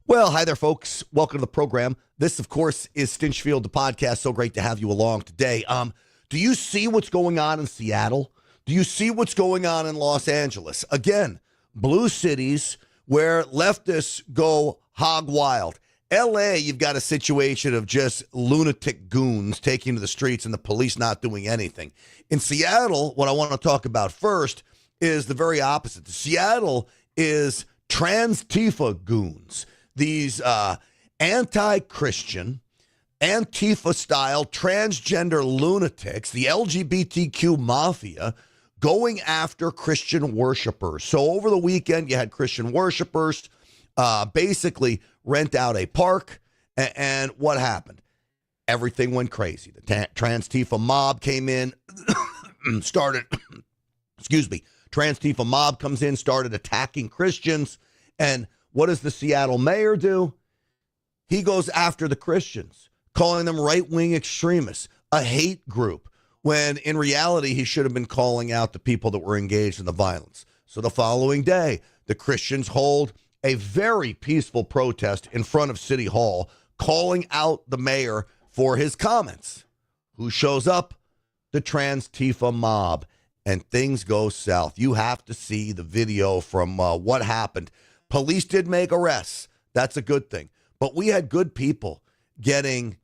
Well, hi there, folks. Welcome to the program. This, of course, is Stinchfield, the podcast. So great to have you along today. Do you see what's going on in Seattle? Do you see what's going on in Los Angeles? Again, blue cities where leftists go hog wild. L.A., you've got a situation of just lunatic goons taking to the streets and the police not doing anything. In Seattle, what I want to talk about first is the very opposite. Seattle is Transtifa goons. These anti-Christian, Antifa-style transgender lunatics, the LGBTQ mafia, going after Christian worshipers. So over the weekend, you had Christian worshipers basically rent out a park, and what happened? Everything went crazy. The Transtifa mob came in, started, Transtifa mob comes in, started attacking Christians, and what does the Seattle mayor do? He goes after the Christians, calling them right-wing extremists, a hate group, when in reality he should have been calling out the people that were engaged in the violence. So the following day, the Christians hold a very peaceful protest in front of City Hall, calling out the mayor for his comments. Who shows up? The Transtifa mob. And things go south. You have to see the video from what happened. Police did make arrests. That's a good thing. But we had good people getting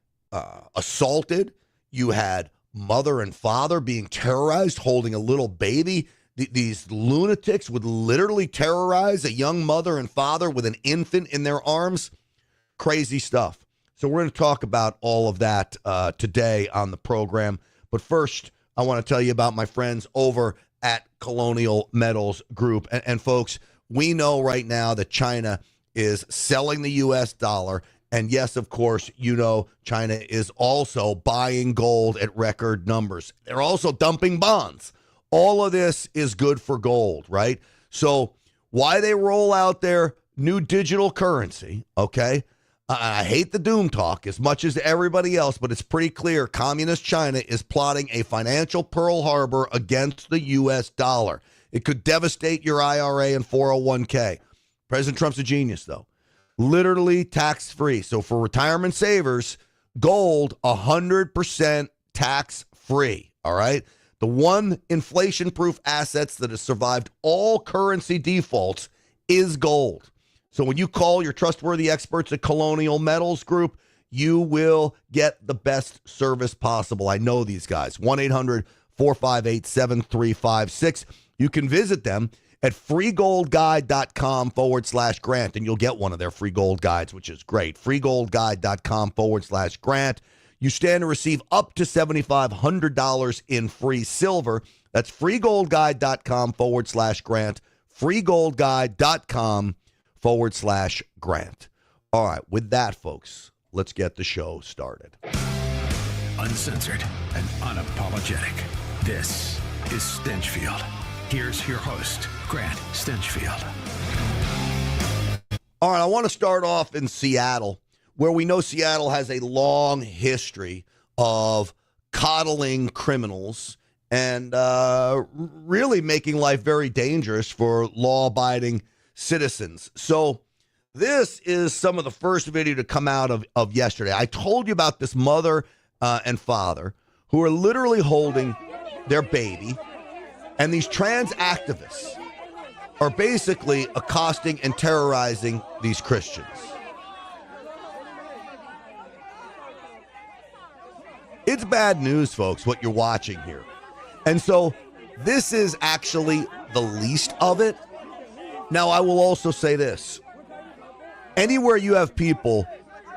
assaulted. You had mother and father being terrorized, holding a little baby. These lunatics would literally terrorize a young mother and father with an infant in their arms. Crazy stuff. So we're going to talk about all of that today on the program. But first, I want to tell you about my friends over at Colonial Metals Group. And folks, we know right now that China is selling the U.S. dollar. And yes, of course, you know, China is also buying gold at record numbers. They're also dumping bonds. All of this is good for gold, right? So why they roll out their new digital currency, okay? I hate the doom talk as much as everybody else, but it's pretty clear communist China is plotting a financial Pearl Harbor against the U.S. dollar. It could devastate your IRA and 401k. President Trump's a genius, though. Literally tax-free. So for retirement savers, gold, 100% tax-free, all right? The one inflation-proof assets that has survived all currency defaults is gold. So when you call your trustworthy experts at Colonial Metals Group, you will get the best service possible. I know these guys. 1-800-458-7356. You can visit them at freegoldguide.com/grant, and you'll get one of their free gold guides, which is great. freegoldguide.com/grant. You stand to receive up to $7,500 in free silver. That's freegoldguide.com/grant. freegoldguide.com/grant. All right, with that, folks, let's get the show started. Uncensored and unapologetic. This is Stinchfield. Here's your host, Grant Stinchfield. All right, I want to start off in Seattle, where we know Seattle has a long history of coddling criminals and really making life very dangerous for law-abiding citizens. So this is some of the first video to come out of yesterday. I told you about this mother and father who are literally holding their baby, and these trans activists are basically accosting and terrorizing these Christians. It's bad news, folks, what you're watching here. And so this is actually the least of it. Now, I will also say this. Anywhere you have people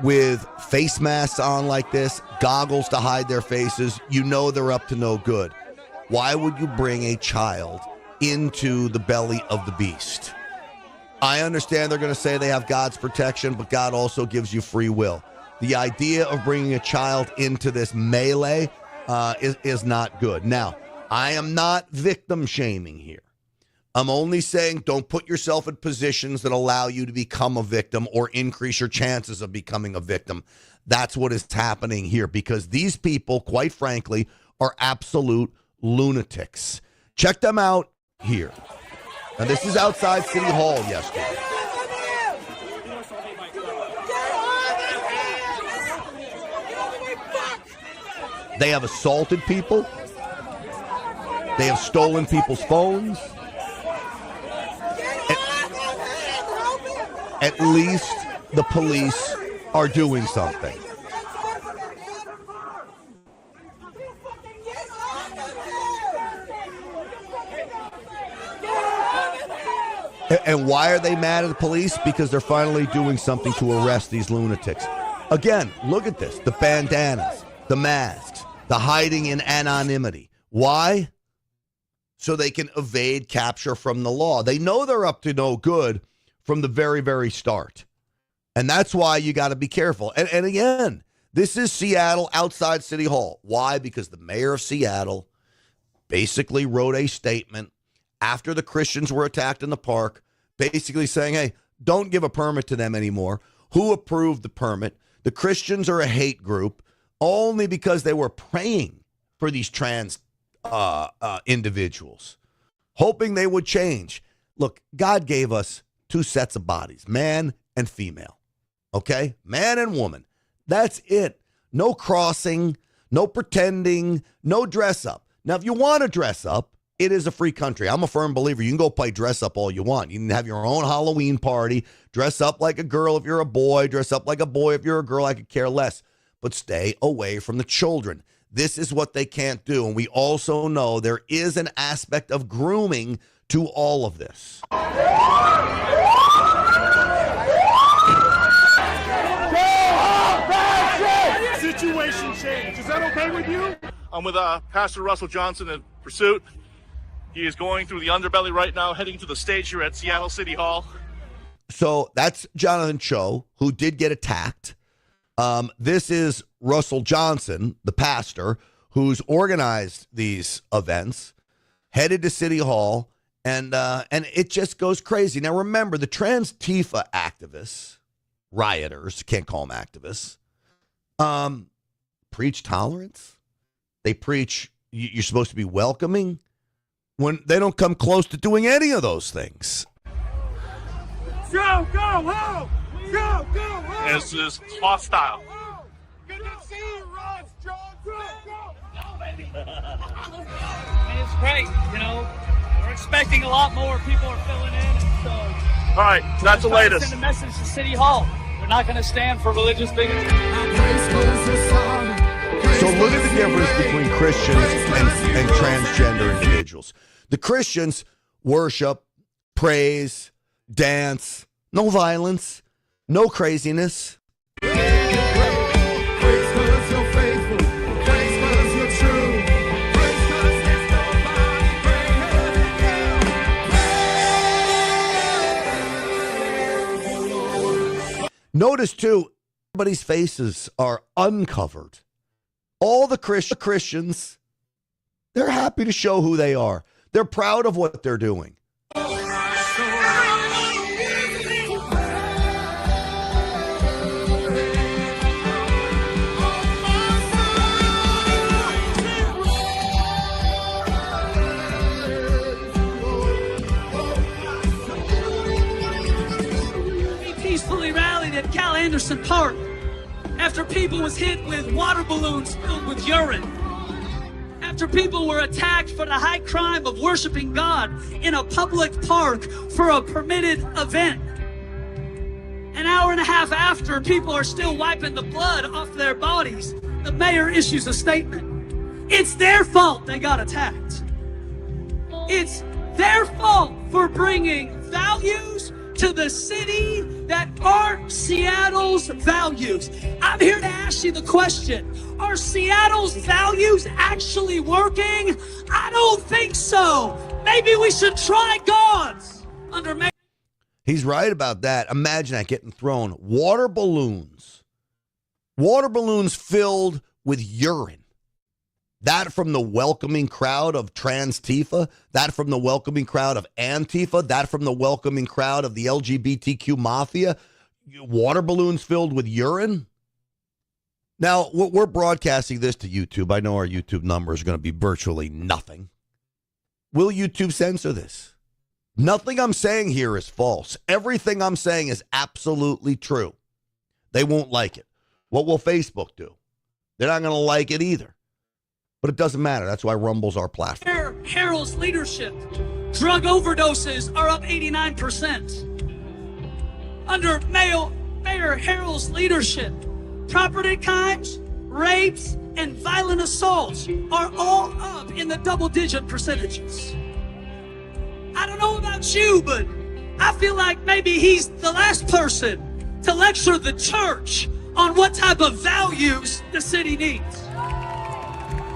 with face masks on like this, goggles to hide their faces, you know they're up to no good. Why would you bring a child into the belly of the beast? I understand they're going to say they have God's protection, but God also gives you free will. The idea of bringing a child into this melee is not good. Now, I am not victim shaming here. I'm only saying don't put yourself in positions that allow you to become a victim or increase your chances of becoming a victim. That's what is happening here, because these people, quite frankly, are absolute lunatics. Check them out here. And this is outside City Hall yesterday. They have assaulted people. They have stolen people's phones. At least the police are doing something. And why are they mad at the police? Because they're finally doing something to arrest these lunatics. Again, look at this. The bandanas, the masks, the hiding in anonymity. Why? So they can evade capture from the law. They know they're up to no good from the very, very start. And that's why you got to be careful. And again, this is Seattle outside City Hall. Why? Because the mayor of Seattle basically wrote a statement after the Christians were attacked in the park, basically saying, hey, don't give a permit to them anymore. Who approved the permit? The Christians are a hate group only because they were praying for these trans individuals, hoping they would change. Look, God gave us two sets of bodies, man and female, okay? Man and woman. That's it. No crossing, no pretending, no dress up. Now, if you want to dress up, it is a free country. I'm a firm believer. You can go play dress up all you want. You can have your own Halloween party, dress up like a girl if you're a boy, dress up like a boy if you're a girl. I could care less. But stay away from the children. This is what they can't do. And we also know there is an aspect of grooming to all of this. Situation change. Is that okay with you? I'm with Pastor Russell Johnson in Pursuit. He is going through the underbelly right now, heading to the stage here at Seattle City Hall. So that's Jonathan Cho, who did get attacked. This is Russell Johnson, the pastor, who's organized these events, headed to City Hall, and it just goes crazy. Now, remember, the Transtifa activists, rioters, can't call them activists, preach tolerance. They preach you're supposed to be welcoming when they don't come close to doing any of those things. Go home! Go home! This is hostile. Good to see you, Ross Johnson! It's great, you know. We're expecting a lot more. People are filling in, and so. All right, that's the latest. Send a message to City Hall. We're not going to stand for religious bigotry. So look at the difference between Christians and transgender individuals. The Christians worship, praise, dance, no violence, no craziness. Notice, too, everybody's faces are uncovered. All the Christians, they're happy to show who they are. They're proud of what they're doing. We peacefully rallied at Cal Anderson Park after people was hit with water balloons filled with urine. After people were attacked for the high crime of worshiping God in a public park for a permitted event. An hour and a half after, people are still wiping the blood off their bodies. The mayor issues a statement. It's their fault they got attacked. It's their fault for bringing values to the city that aren't Seattle's values. I'm here to ask you the question. Are Seattle's values actually working? I don't think so. Maybe we should try God's under Mayor. He's right about that. Imagine that getting thrown. Water balloons. Water balloons filled with urine. That from the welcoming crowd of Transtifa, that from the welcoming crowd of Antifa, that from the welcoming crowd of the LGBTQ mafia. Water balloons filled with urine. Now, we're broadcasting this to YouTube. I know our YouTube numbers are going to be virtually nothing. Will YouTube censor this? Nothing I'm saying here is false. Everything I'm saying is absolutely true. They won't like it. What will Facebook do? They're not going to like it either. But it doesn't matter. That's why Rumble's our platform. Mayor Harrell's leadership, drug overdoses are up 89%. Under Mayor Harrell's leadership, property crimes, rapes, and violent assaults are all up in the double-digit percentages. I don't know about you, but I feel like maybe he's the last person to lecture the church on what type of values the city needs.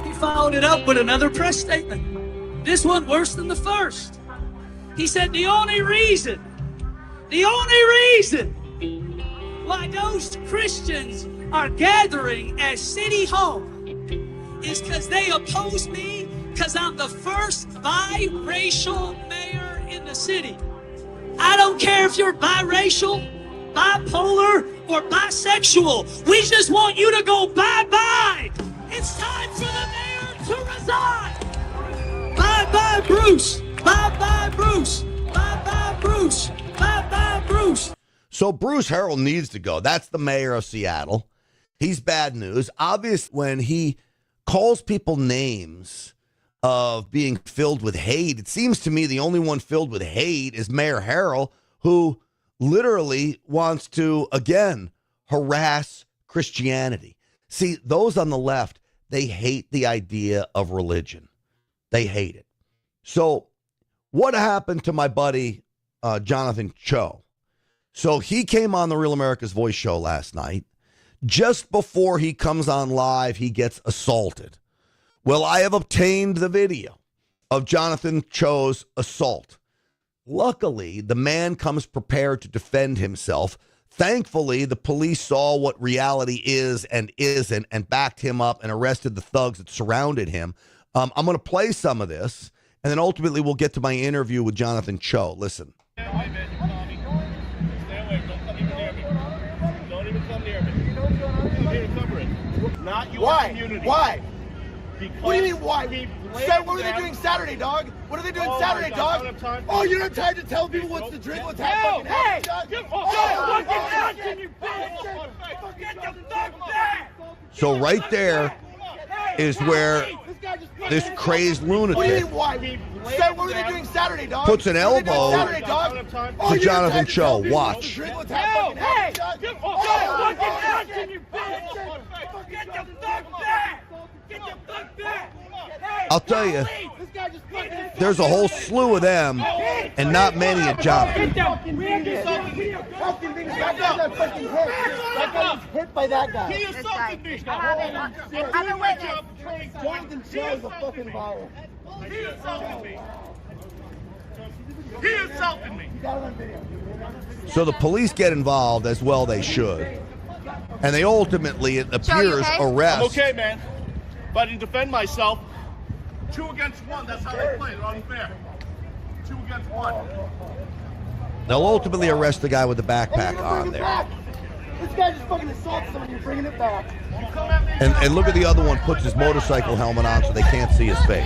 He followed it up with another press statement. This one worse than the first. He said the only reason why those Christians are gathering at City Hall is because they oppose me because I'm the first biracial mayor in the city. I don't care if you're biracial, bipolar, or bisexual. We just want you to go bye-bye. It's time for the mayor to resign. Bye-bye, Bruce. Bye-bye, Bruce. Bye-bye, Bruce. Bye-bye, Bruce. So Bruce Harrell needs to go. That's the mayor of Seattle. He's bad news. Obviously, when he calls people names of being filled with hate, it seems to me the only one filled with hate is Mayor Harrell, who literally wants to, again, harass Christianity. See, those on the left, they hate the idea of religion. They hate it. So what happened to my buddy, Jonathan Cho? So he came on the Real America's Voice show last night. Just before he comes on live, he gets assaulted. Well, I have obtained the video of Jonathan Cho's assault. Luckily, the man comes prepared to defend himself. Thankfully, the police saw what reality is and isn't and backed him up and arrested the thugs that surrounded him. I'm going to play some of this, and then ultimately we'll get to my interview with Jonathan Cho. Listen. Not your Why? community. Why? Because What do you mean, why? What are they doing Saturday, dog? What are they doing Saturday, dog? Oh, you don't have time to tell people what's to drink, what's happening. Hey! So right there is where this crazy lunatic What do you mean, why? What are they doing Saturday, dog? puts an elbow Saturday, dog? to Jonathan Cho. Watch. Hey! I'll tell you, there's a whole slew of them and not many of Jonathan. That guy was hit by that guy. He assaulted me. Jonathan Cho is a fucking liar. He assaulted me. He assaulted me. You got it on video. So the police get involved, as well they should. And they ultimately, it appears, arrest. I'm okay, man. But I didn't defend myself. 2 against 1. That's how they play. They're unfair. 2 against 1. They'll ultimately arrest the guy with the backpack on there. This guy just fucking assaulted someone. You're bringing it back. And look at the other one, puts his motorcycle helmet on so they can't see his face.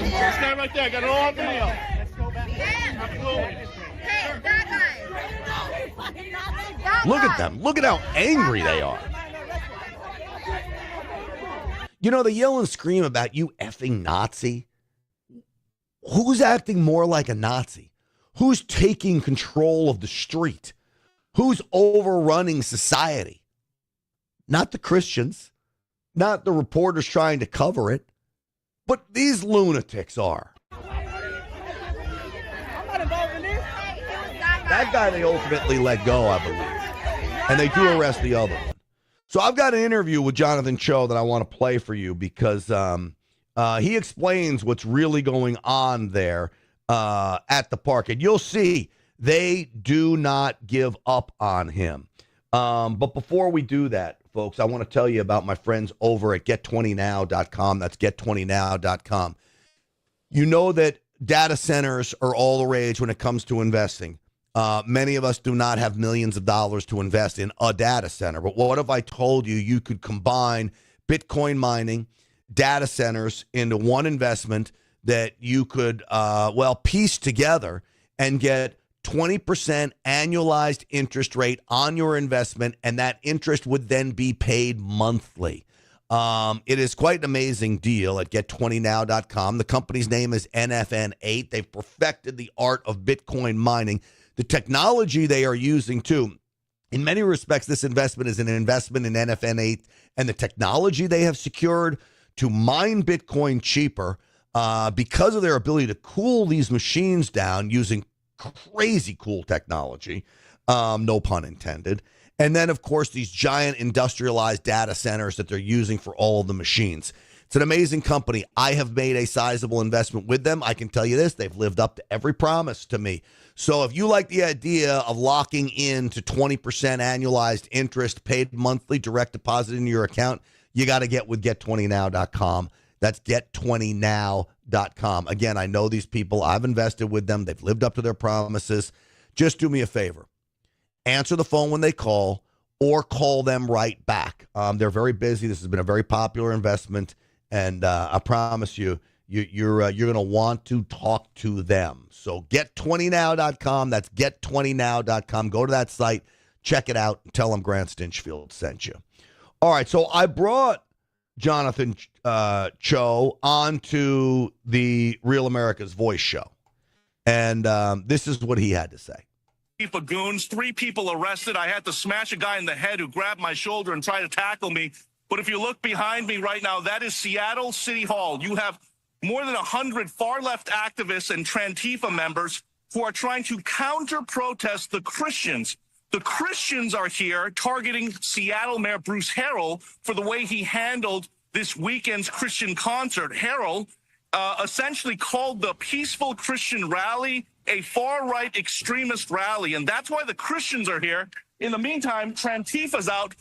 This guy right there. Got it all on video. Absolutely. Hey, that guy. Look at them. Look at how angry they are. You know, they yell and scream about you effing Nazi. Who's acting more like a Nazi? Who's taking control of the street? Who's overrunning society? Not the Christians, not the reporters trying to cover it, but these lunatics are. That guy they ultimately let go, I believe. And they do arrest the other one. So I've got an interview with Jonathan Cho that I want to play for you because he explains what's really going on there at the park. And you'll see they do not give up on him. But before we do that, folks, I want to tell you about my friends over at get20now.com. That's get20now.com. You know that data centers are all the rage when it comes to investing. Many of us do not have millions of dollars to invest in a data center. But what if I told you you could combine Bitcoin mining, data centers into one investment that you could, piece together and get 20% annualized interest rate on your investment, and that interest would then be paid monthly. It is quite an amazing deal at get20now.com. The company's name is NFN8. They've perfected the art of Bitcoin mining. The technology they are using, too. In many respects, this investment is an investment in NFN8 and the technology they have secured to mine Bitcoin cheaper because of their ability to cool these machines down using crazy cool technology, no pun intended. And then, of course, these giant industrialized data centers that they're using for all of the machines. It's an amazing company. I have made a sizable investment with them. I can tell you this, they've lived up to every promise to me. So if you like the idea of locking in to 20% annualized interest paid monthly direct deposit into your account, you got to get with get20now.com. That's get20now.com. Again, I know these people. I've invested with them. They've lived up to their promises. Just do me a favor. Answer the phone when they call or call them right back. They're very busy. This has been a very popular investment, and I promise you, you're going to want to talk to them. So get20now.com. That's get20now.com. Go to that site, check it out, and tell them Grant Stinchfield sent you. All right, so I brought Jonathan Cho onto the Real America's Voice show, and this is what he had to say. Antifa goons, 3 people arrested. I had to smash a guy in the head who grabbed my shoulder and tried to tackle me. But if you look behind me right now, that is Seattle City Hall. You have more than 100 far-left activists and Transtifa members who are trying to counter-protest the Christians. The Christians are here targeting Seattle Mayor Bruce Harrell for the way he handled this weekend's Christian concert. Harrell essentially called the peaceful Christian rally a far-right extremist rally, and that's why the Christians are here. In the meantime, Transtifa's out,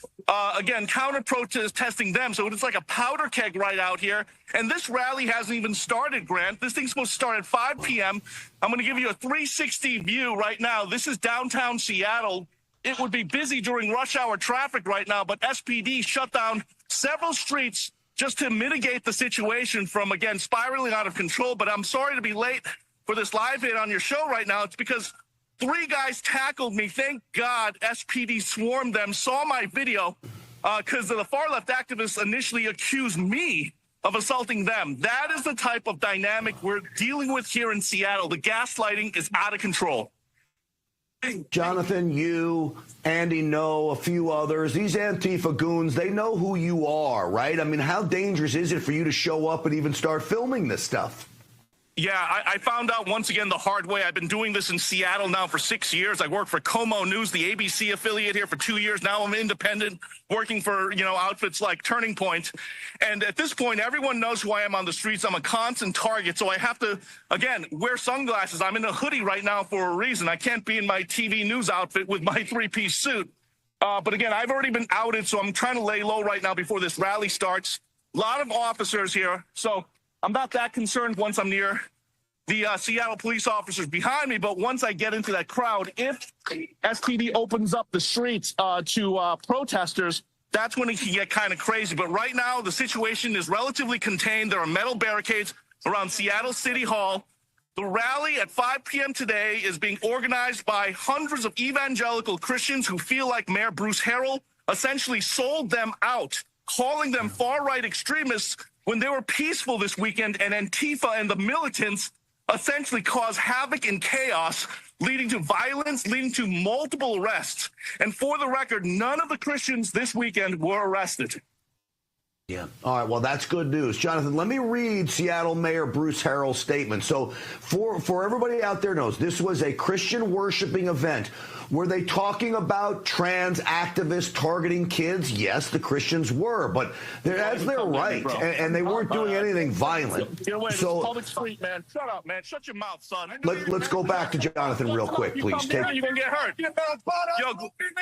again, counter-protesting them, so it's like a powder keg right out here, and this rally hasn't even started, Grant. This thing's supposed to start at 5 p.m. I'm going to give you a 360 view right now. This is downtown Seattle. It would be busy during rush hour traffic right now, but SPD shut down several streets just to mitigate the situation from, again, spiraling out of control. But I'm sorry to be late for this live hit on your show right now. It's because 3 guys tackled me. Thank God SPD swarmed them, saw my video, because the far-left activists initially accused me of assaulting them. That is the type of dynamic we're dealing with here in Seattle. The gaslighting is out of control. Jonathan, you, Andy know, a few others. These Antifa goons, they know who you are, right? I mean, how dangerous is it for you to show up and even start filming this stuff? Yeah, I found out once again the hard way. I've been doing this in Seattle now for 6 years. I worked for Como News, the ABC affiliate here, for 2 years. Now I'm independent, working for, outfits like Turning Point. And at this point, everyone knows who I am on the streets. I'm a constant target. So I have to, again, wear sunglasses. I'm in a hoodie right now for a reason. I can't be in my TV news outfit with my 3-piece suit. But again, I've already been outed, so I'm trying to lay low right now before this rally starts. A lot of officers here. So I'm not that concerned once I'm near the Seattle police officers behind me, but once I get into that crowd, if SPD opens up the streets to protesters, that's when it can get kind of crazy. But right now, the situation is relatively contained. There are metal barricades around Seattle City Hall. The rally at 5 p.m. today is being organized by hundreds of evangelical Christians who feel like Mayor Bruce Harrell essentially sold them out, calling them far-right extremists when they were peaceful this weekend, and Antifa and the militants essentially caused havoc and chaos, leading to violence, leading to multiple arrests. And for the record, none of the Christians this weekend were arrested. Yeah. All right. Well, that's good news. Jonathan, let me read Seattle Mayor Bruce Harrell's statement. So for everybody out there knows, this was a Christian worshiping event. Were they talking about trans activists targeting kids? Yes, the Christians were, but that's their right, and they weren't doing anything violent. Get away, so, public street, man. Shut up, man. Shut your mouth, son. Let's go back to Jonathan real quick, please. You're going to get hurt. Yo,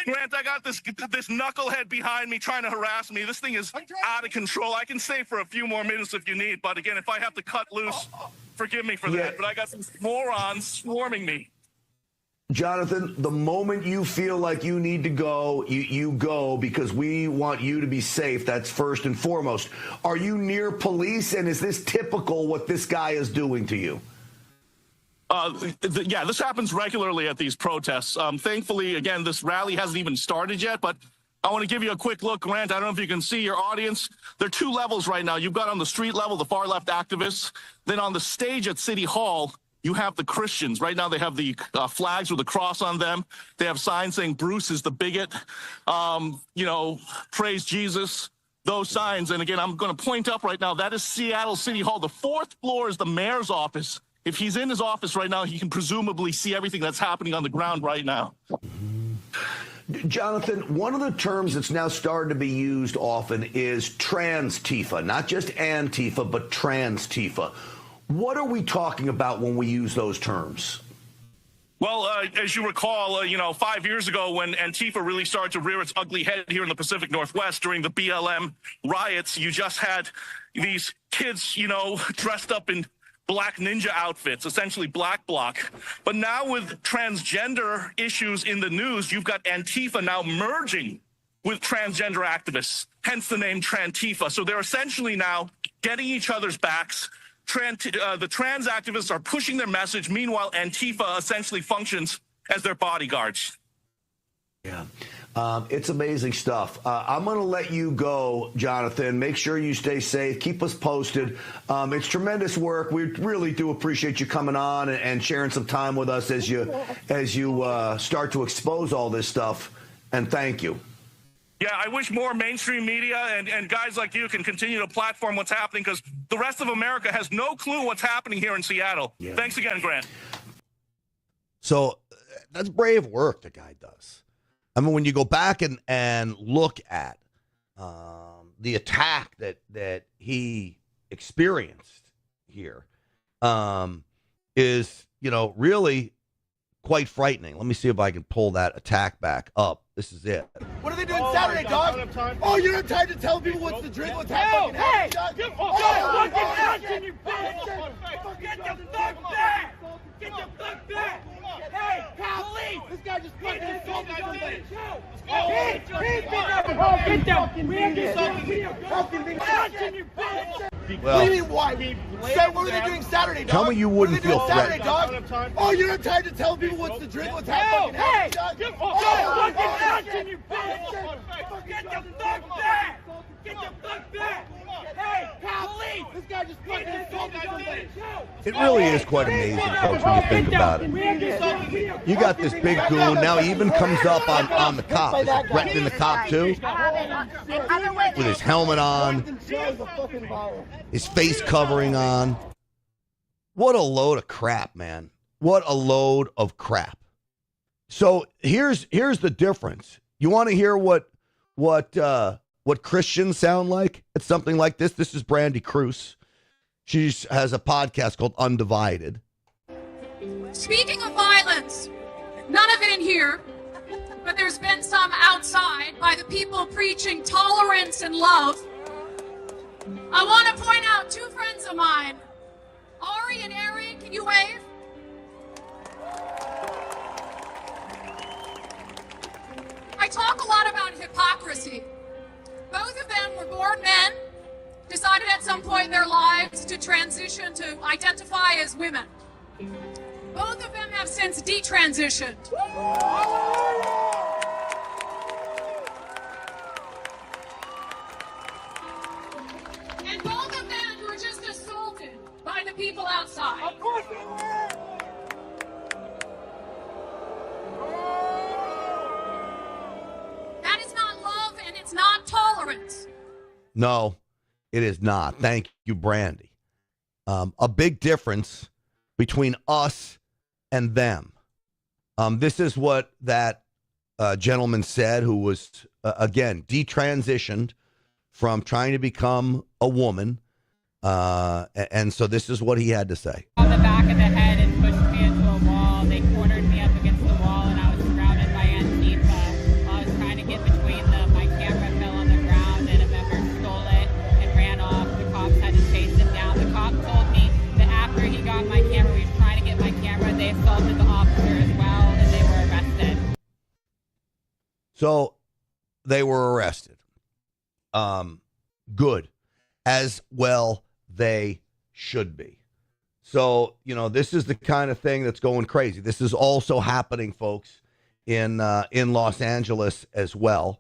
Grant, I got this knucklehead behind me trying to harass me. This thing is out of control. I can stay for a few more minutes if you need, but again, if I have to cut loose, forgive me for that. But I got some morons swarming me. Jonathan, the moment you feel like you need to go, you go, because we want you to be safe. That's first and foremost. Are you near police, and is this typical what this guy is doing to you? Yeah, this happens regularly at these protests. Thankfully, again, this rally hasn't even started yet, but I want to give you a quick look, Grant. I don't know if you can see your audience. There are two levels right now. You've got on the street level, the far left activists. Then on the stage at City Hall, you have the Christians. Right now, they have the flags with a cross on them. They have signs saying Bruce is the bigot, praise Jesus, those signs. And again, I'm going to point up right now, that is Seattle City Hall. The fourth floor is the mayor's office. If he's in his office right now, he can presumably see everything that's happening on the ground right now. Jonathan, one of the terms that's now starting to be used often is Transtifa, not just Antifa, but Transtifa. What are we talking about when we use those terms? Well, as you recall, 5 years ago when Antifa really started to rear its ugly head here in the Pacific Northwest during the BLM riots, you just had these kids, dressed up in black ninja outfits, essentially black bloc. But now with transgender issues in the news, you've got Antifa now merging with transgender activists, hence the name Transtifa. So they're essentially now getting each other's backs. The trans activists are pushing their message. Meanwhile, Antifa essentially functions as their bodyguards. Yeah. It's amazing stuff. I'm going to let you go, Jonathan. Make sure you stay safe. Keep us posted. It's tremendous work. We really do appreciate you coming on and sharing some time with us as you start to expose all this stuff. And thank you. Yeah, I wish more mainstream media and guys like you can continue to platform what's happening, because the rest of America has no clue what's happening here in Seattle. Yeah. Thanks again, Grant. So that's brave work the guy does. I mean, when you go back and look at the attack that he experienced here is, really quite frightening. Let me see if I can pull that attack back up. This is it. What are they doing Saturday, dog? Oh, you don't have time to tell people what's the drink, what's happening. Hey! Get the fuck back! Get the fuck back! Get the fuck back! Hey, police! This guy just fucking assaulted somebody. Get down! Well, what do you mean, why? What were they doing Saturday, dog? Tell me you wouldn't feel threatened. Saturday, dog? Oh, you don't have time to tell people what's the drink, what's happening. Hey! Get the fuck back! Get the fuck back! Hey, police! This guy just fucking assaulted somebody. It really is quite amazing, folks, when you think about it. You got this big goon. Now he even comes up on the cop. Is he threatening the cop, too? With his helmet on, his face covering on. What a load of crap, man. What a load of crap. So here's the difference. You want to hear what Christians sound like? It's something like this. This is Brandy Cruz. She has a podcast called Undivided. Speaking of violence, none of it in here, but there's been some outside by the people preaching tolerance and love. I want to point out two friends of mine, Ari and Ari. Can you wave? I talk a lot about hypocrisy. Both of them were born men, decided at some point in their lives to transition to identify as women. Both of them have since detransitioned. And both of them were just assaulted by the people outside. Of course they were! That is not love, and it's not tolerance. No, it is not. Thank you, Brandy. A big difference between us and them. This is what that gentleman said, who was, again, detransitioned from trying to become a woman. And so this is what he had to say. On the back of the head and pushed me into a wall. They cornered me up against the wall, and I was surrounded by Antifa. I was trying to get between them. My camera fell on the ground, and a member stole it and ran off. The cops had to chase him down. The cop told me that after he got my camera, he was trying to get my camera. They assaulted the officer as well, and they were arrested. So they were arrested. Good. As well they should be. So, this is the kind of thing that's going crazy. This is also happening, folks, in Los Angeles as well.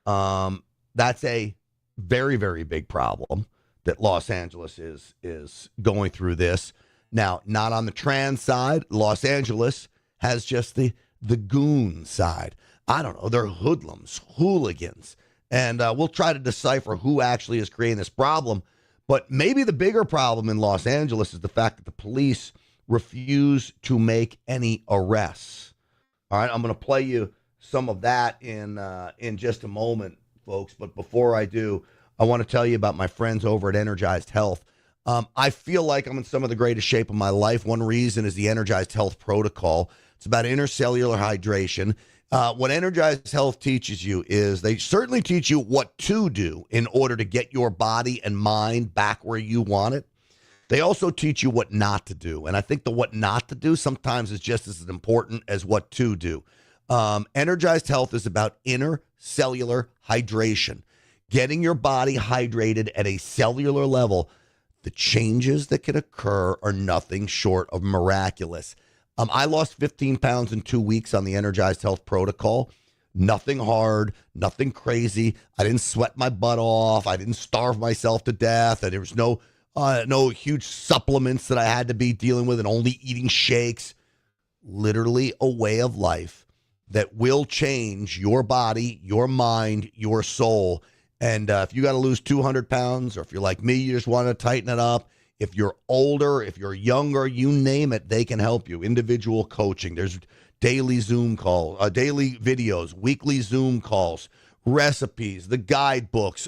That's a very, very big problem that Los Angeles is going through this. Now, not on the trans side. Los Angeles has just the goon side. I don't know. They're hoodlums, hooligans. And we'll try to decipher who actually is creating this problem. But maybe the bigger problem in Los Angeles is the fact that the police refuse to make any arrests. All right, I'm going to play you some of that in just a moment, folks. But before I do, I want to tell you about my friends over at Energized Health. I feel like I'm in some of the greatest shape of my life. One reason is the Energized Health protocol. It's about intercellular hydration. What Energized Health teaches you is they certainly teach you what to do in order to get your body and mind back where you want it. They also teach you what not to do. And I think the what not to do sometimes is just as important as what to do. Energized Health is about inner cellular hydration, getting your body hydrated at a cellular level. The changes that can occur are nothing short of miraculous. I lost 15 pounds in 2 weeks on the Energized Health protocol. Nothing hard, nothing crazy. I didn't sweat my butt off. I didn't starve myself to death. There was no huge supplements that I had to be dealing with and only eating shakes. Literally a way of life that will change your body, your mind, your soul. And if you got to lose 200 pounds, or if you're like me, you just want to tighten it up, if you're older, if you're younger, you name it, they can help you. Individual coaching. There's daily Zoom calls, daily videos, weekly Zoom calls, recipes, the guidebooks.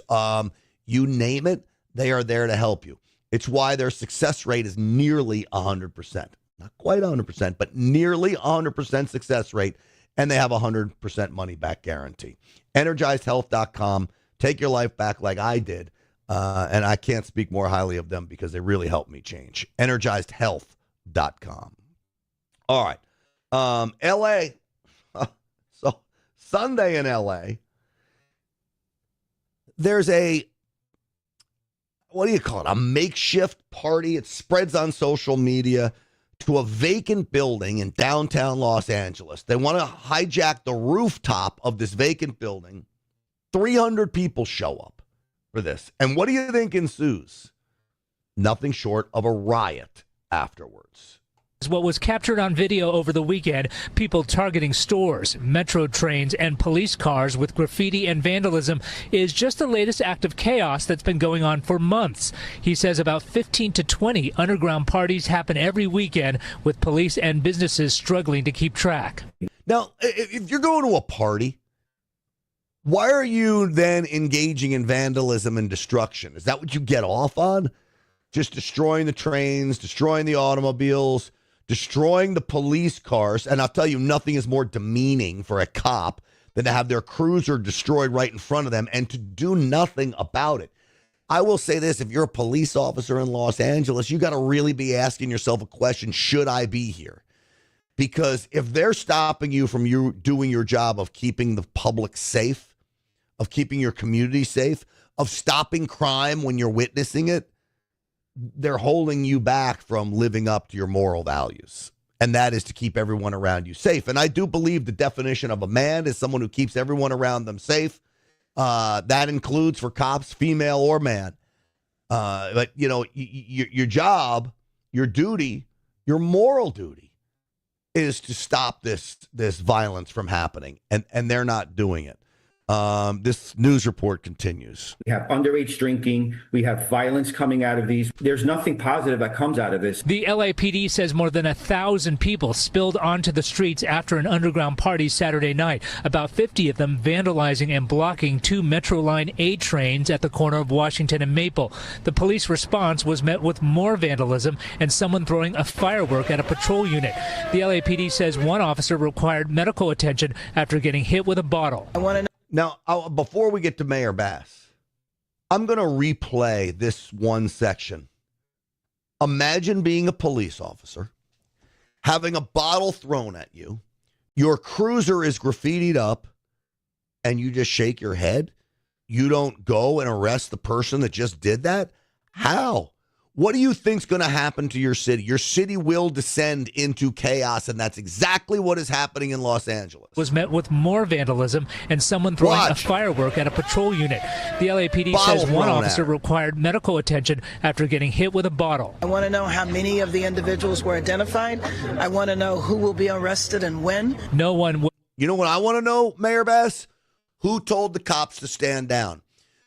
You name it, they are there to help you. It's why their success rate is nearly 100%. Not quite 100%, but nearly 100% success rate. And they have a 100% money back guarantee. EnergizedHealth.com. Take your life back like I did. And I can't speak more highly of them because they really helped me change. EnergizedHealth.com. All right. L.A. So Sunday in L.A., there's a, what do you call it? A makeshift party. It spreads on social media to a vacant building in downtown Los Angeles. They want to hijack the rooftop of this vacant building. 300 people show up for this. And what do you think ensues? Nothing short of a riot afterwards. What was captured on video over the weekend, people targeting stores, metro trains, and police cars with graffiti and vandalism, is just the latest act of chaos that's been going on for months. He says about 15 to 20 underground parties happen every weekend, with police and businesses struggling to keep track. Now, if you're going to a party, why are you then engaging in vandalism and destruction? Is that what you get off on? Just destroying the trains, destroying the automobiles, destroying the police cars. And I'll tell you, nothing is more demeaning for a cop than to have their cruiser destroyed right in front of them and to do nothing about it. I will say this, if you're a police officer in Los Angeles, you got to really be asking yourself a question, should I be here? Because if they're stopping you from you doing your job of keeping the public safe, of keeping your community safe, of stopping crime when you're witnessing it, they're holding you back from living up to your moral values. And that is to keep everyone around you safe. And I do believe the definition of a man is someone who keeps everyone around them safe. That includes for cops, female or man. But, you know, your job, your duty, your moral duty is to stop this violence from happening. And they're not doing it. This news report continues. We have underage drinking. We have violence coming out of these. There's nothing positive that comes out of this. The LAPD says more than 1,000 people spilled onto the streets after an underground party Saturday night, about 50 of them vandalizing and blocking 2 Metro Line A trains at the corner of Washington and Maple. The police response was met with more vandalism and someone throwing a firework at a patrol unit. The LAPD says one officer required medical attention after getting hit with a bottle. I want to know. Now, before we get to Mayor Bass, I'm going to replay this one section. Imagine being a police officer, having a bottle thrown at you, your cruiser is graffitied up, and you just shake your head. You don't go and arrest the person that just did that. How? What do you think's going to happen to your city? Your city will descend into chaos, and that's exactly what is happening in Los Angeles. Was met with more vandalism and someone throwing a firework at a patrol unit. The LAPD says one officer required medical attention after getting hit with a bottle. I want to know how many of the individuals were identified. I want to know who will be arrested and when. No one. You know what I want to know, Mayor Bass? Who told the cops to stand down?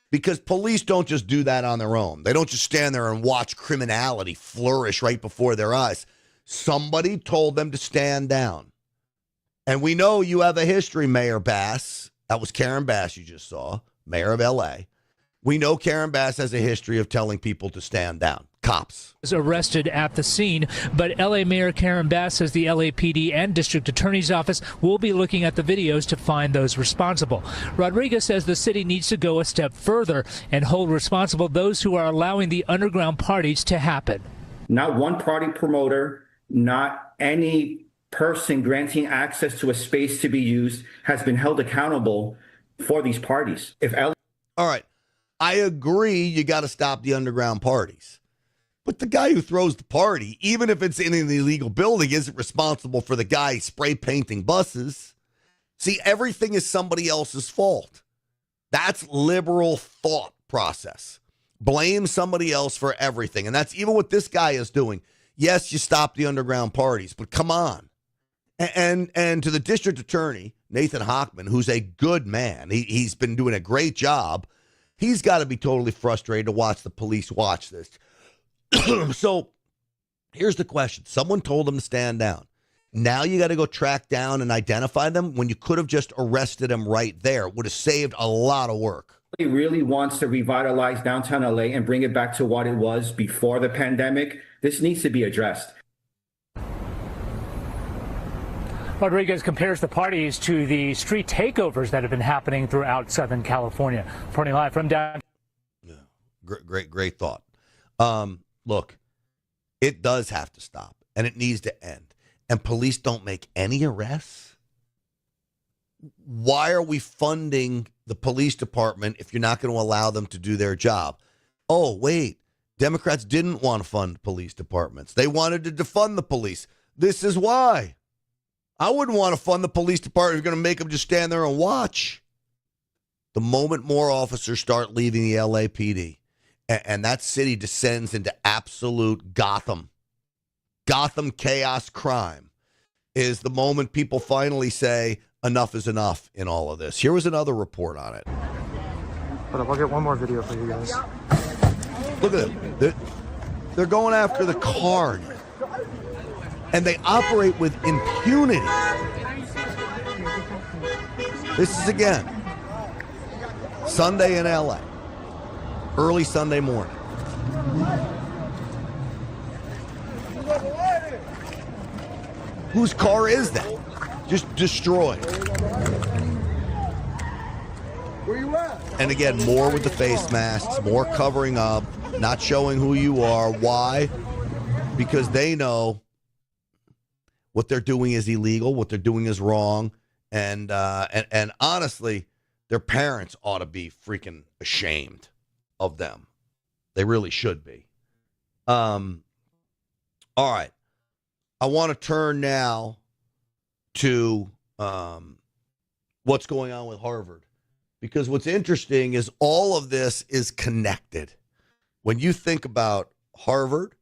Because police don't just do that on their own. They don't just stand there and watch criminality flourish right before their eyes. Somebody told them to stand down. And we know you have a history, Mayor Bass. That was Karen Bass you just saw, mayor of L.A. We know Karen Bass has a history of telling people to stand down. Cops. Was arrested at the scene, but L.A. Mayor Karen Bass says the LAPD and District Attorney's Office will be looking at the videos to find those responsible. Rodriguez says the city needs to go a step further and hold responsible those who are allowing the underground parties to happen. Not one party promoter, not any person granting access to a space to be used has been held accountable for these parties. All right, I agree you got to stop the underground parties. But the guy who throws the party, even if it's in an illegal building, isn't responsible for the guy spray painting buses. See, everything is somebody else's fault. That's liberal thought process. Blame somebody else for everything. And that's even what this guy is doing. Yes, you stop the underground parties, but come on. And to the district attorney, Nathan Hochman, who's a good man, he's been doing a great job. He's got to be totally frustrated to watch the police watch this. So here's the question. Someone told them to stand down. Now you got to go track down and identify them when you could have just arrested them right there. It would have saved a lot of work. He really wants to revitalize downtown LA and bring it back to what it was before the pandemic. This needs to be addressed. Rodriguez compares the parties to the street takeovers that have been happening throughout Southern California. Reporting live from downtown. Yeah. Great thought. Look, it does have to stop, and it needs to end. And police don't make any arrests? Why are we funding the police department if you're not going to allow them to do their job? Oh, wait. Democrats didn't want to fund police departments. They wanted to defund the police. This is why. I wouldn't want to fund the police department if you're going to make them just stand there and watch. The moment more officers start leaving the LAPD, and that city descends into absolute Gotham chaos crime, is the moment people finally say enough is enough in all of this. Here was another report on it. Hold up, I'll get one more video for you guys. Look at it. They're going after the car. And they operate with impunity. This is, again, Sunday in LA. Early Sunday morning. Whose car is that? Just destroyed. Where you at? And again, more with the face masks, more covering up, not showing who you are. Why? Because they know what they're doing is illegal, what they're doing is wrong, and honestly, their parents ought to be freaking ashamed of them. They really should be. All right. I want to turn now to what's going on with Harvard, because what's interesting is all of this is connected. When you think about Harvard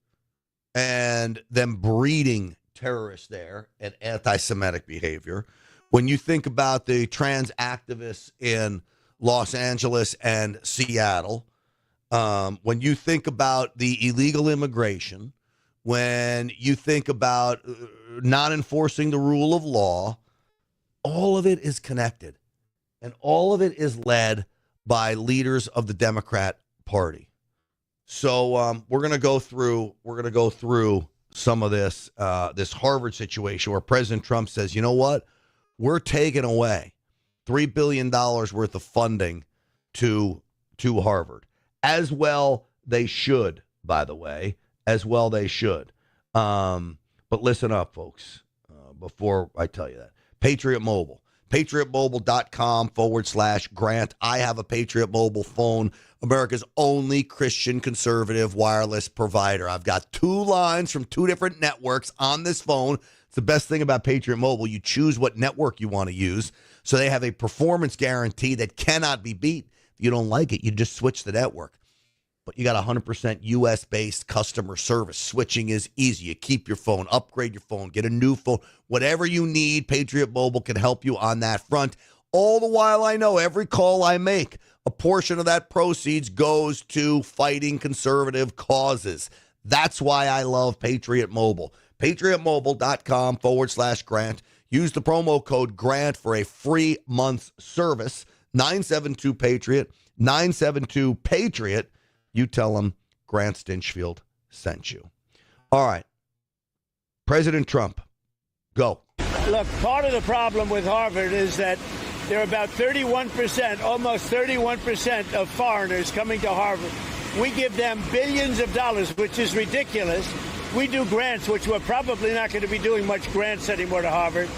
and them breeding terrorists there and anti-Semitic behavior, when you think about the trans activists in Los Angeles and Seattle, when you think about the illegal immigration, when you think about not enforcing the rule of law, all of it is connected. And all of it is led by leaders of the Democrat Party. So we're going to go through some of this Harvard situation where President Trump says, you know what? We're taking away $3 billion worth of funding to Harvard. As well they should, by the way. As well they should. But listen up, folks, before I tell you that. Patriot Mobile. PatriotMobile.com/Grant. I have a Patriot Mobile phone, America's only Christian conservative wireless provider. I've got 2 lines from 2 different networks on this phone. It's the best thing about Patriot Mobile. You choose what network you want to use. So they have a performance guarantee that cannot be beat. If you don't like it, you just switch the network. But you got 100% U.S.-based customer service. Switching is easy. You keep your phone, upgrade your phone, get a new phone. Whatever you need, Patriot Mobile can help you on that front. All the while I know every call I make, a portion of that proceeds goes to fighting conservative causes. That's why I love Patriot Mobile. PatriotMobile.com/Grant. Use the promo code GRANT for a free month's service. 972-PATRIOT. 972-PATRIOT. You tell them Grant Stinchfield sent you. All right. President Trump, go. Look, part of the problem with Harvard is that there are about 31%, almost 31% of foreigners coming to Harvard. We give them billions of dollars, which is ridiculous. We do grants, which we're probably not going to be doing much grants anymore to Harvard.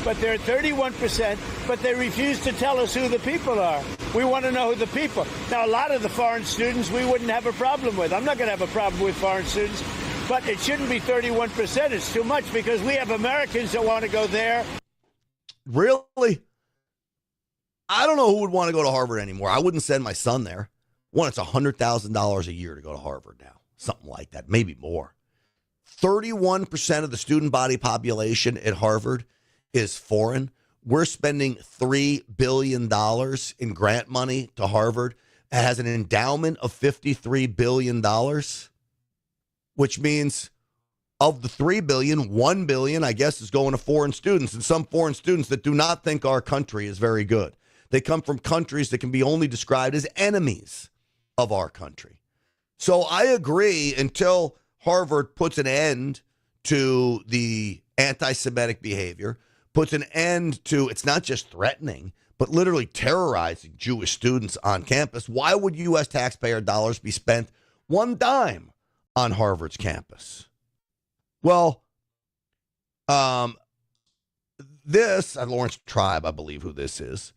But they're 31%, but they refuse to tell us who the people are. We want to know who the people. Now, a lot of the foreign students we wouldn't have a problem with. I'm not going to have a problem with foreign students, but it shouldn't be 31%. It's too much because we have Americans that want to go there. Really? I don't know who would want to go to Harvard anymore. I wouldn't send my son there. One, it's $100,000 a year to go to Harvard now. Something like that, maybe more. 31% of the student body population at Harvard is foreign. We're spending $3 billion in grant money to Harvard. It has an endowment of $53 billion, which means of the $3 billion, $1 billion, I guess, is going to foreign students, and some foreign students that do not think our country is very good. They come from countries that can be only described as enemies of our country. So I agree, until Harvard puts an end to the anti-Semitic behavior, puts an end to, it's not just threatening, but literally terrorizing Jewish students on campus. Why would U.S. taxpayer dollars be spent one dime on Harvard's campus? Well, this, Lawrence Tribe, I believe who this is,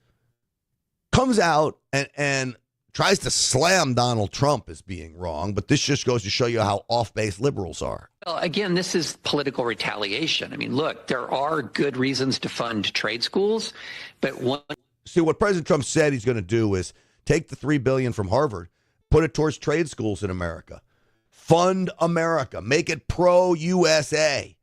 comes out and tries to slam Donald Trump as being wrong, but this just goes to show you how off-base liberals are. Well, again, this is political retaliation. I mean, look, there are good reasons to fund trade schools, but one... See, what President Trump said he's going to do is take the $3 billion from Harvard, put it towards trade schools in America. Fund America. Make it pro-USA.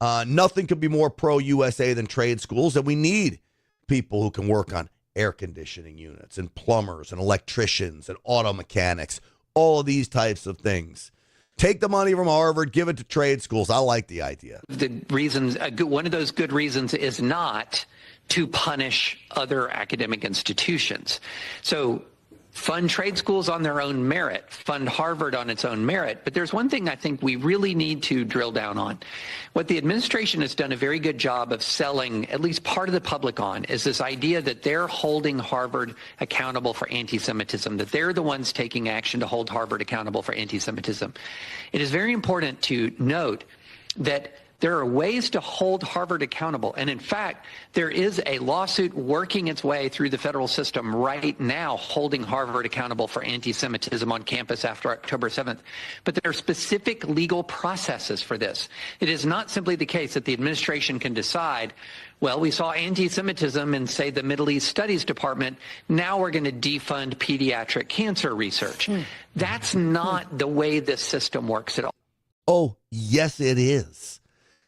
Nothing could be more pro-USA than trade schools, and we need people who can work on air conditioning units and plumbers and electricians and auto mechanics, all of these types of things. Take the money from Harvard, give it to trade schools. I like the idea. The reasons, one of those good reasons is not to punish other academic institutions. So fund trade schools on their own merit, fund Harvard on its own merit. But there's one thing I think we really need to drill down on. What the administration has done a very good job of selling at least part of the public on is this idea that they're holding Harvard accountable for anti-Semitism, that they're the ones taking action to hold Harvard accountable for anti-Semitism. It is very important to note that there are ways to hold Harvard accountable. And in fact, there is a lawsuit working its way through the federal system right now holding Harvard accountable for anti-Semitism on campus after October 7th. But there are specific legal processes for this. It is not simply the case that the administration can decide, well, we saw anti-Semitism in, say, the Middle East Studies Department. Now we're going to defund pediatric cancer research. That's not the way this system works at all. Oh, yes, it is.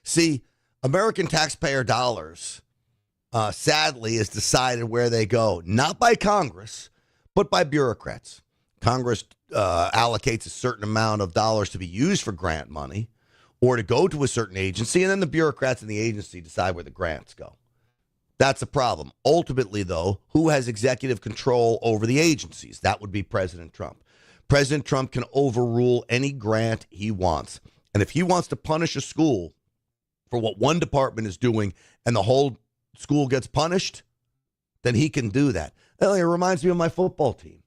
See, American taxpayer dollars, sadly, is decided where they go, not by Congress, but by bureaucrats. Congress allocates a certain amount of dollars to be used for grant money or to go to a certain agency, and then the bureaucrats in the agency decide where the grants go. That's a problem. Ultimately, though, who has executive control over the agencies? That would be President Trump. President Trump can overrule any grant he wants. And if he wants to punish a school for what one department is doing and the whole school gets punished, then he can do that. It reminds me of my football team.